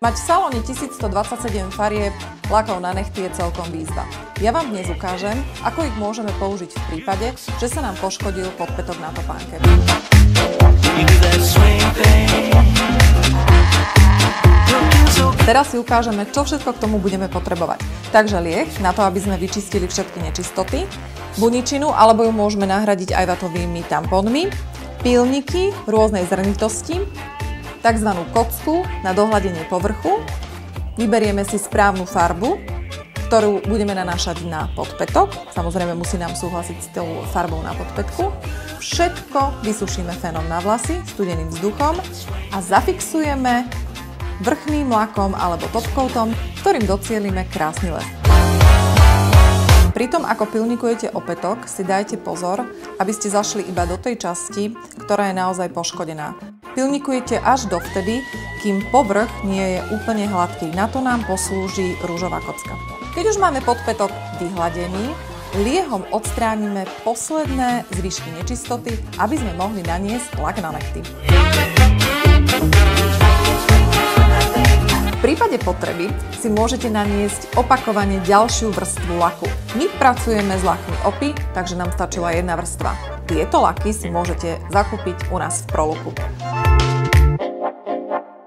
Mať v salóne 1127 farieb lakov na nechty je celkom výzva. Ja vám dnes ukážem, ako ich môžeme použiť v prípade, že sa nám poškodil podpätok na topánke. Teraz si ukážeme, čo všetko k tomu budeme potrebovať. Takže lieh, na to, aby sme vyčistili všetky nečistoty, buničinu, alebo ju môžeme nahradiť aj vatovými tampónmi, pílniky rôznej zrnitosti, tzv. Kocku na dohladenie povrchu, vyberieme si správnu farbu, ktorú budeme nanášať na podpätok. Samozrejme musí nám súhlasiť s tou farbou na podpätku. Všetko vysušíme fénom na vlasy, studeným vzduchom a zafixujeme vrchným lakom alebo topcoatom, ktorým docielime krásny lesk. Pri tom, ako pilníkujete opätok, si dajte pozor, aby ste zašli iba do tej časti, ktorá je naozaj poškodená. Pilníkujete až dovtedy, kým povrch nie je úplne hladký. Na to nám poslúži rúžová kocka. Keď už máme podpätok vyhladený, liehom odstránime posledné zvyšky nečistoty, aby sme mohli naniesť lak na nechty. V prípade potreby si môžete naniesť opakovane ďalšiu vrstvu laku. My pracujeme s lakmi OPI, takže nám stačila jedna vrstva. Tieto laky si môžete zakúpiť u nás v Proluku.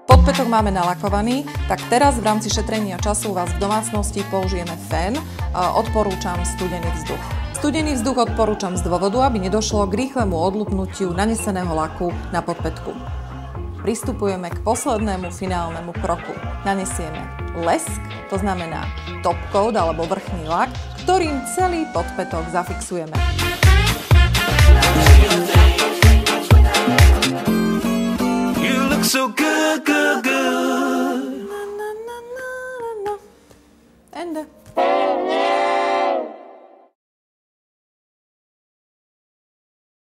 Podpätok máme nalakovaný, tak teraz v rámci šetrenia času u vás v domácnosti použijeme fén. Odporúčam studený vzduch. Studený vzduch odporúčam z dôvodu, aby nedošlo k rýchlemu odlupnutiu naneseného laku na podpätku. Pristupujeme k poslednému finálnemu kroku. Nanesieme lesk, to znamená topcoat alebo vrchný lak, ktorým celý podpätok zafixujeme. You look so good, good, good. And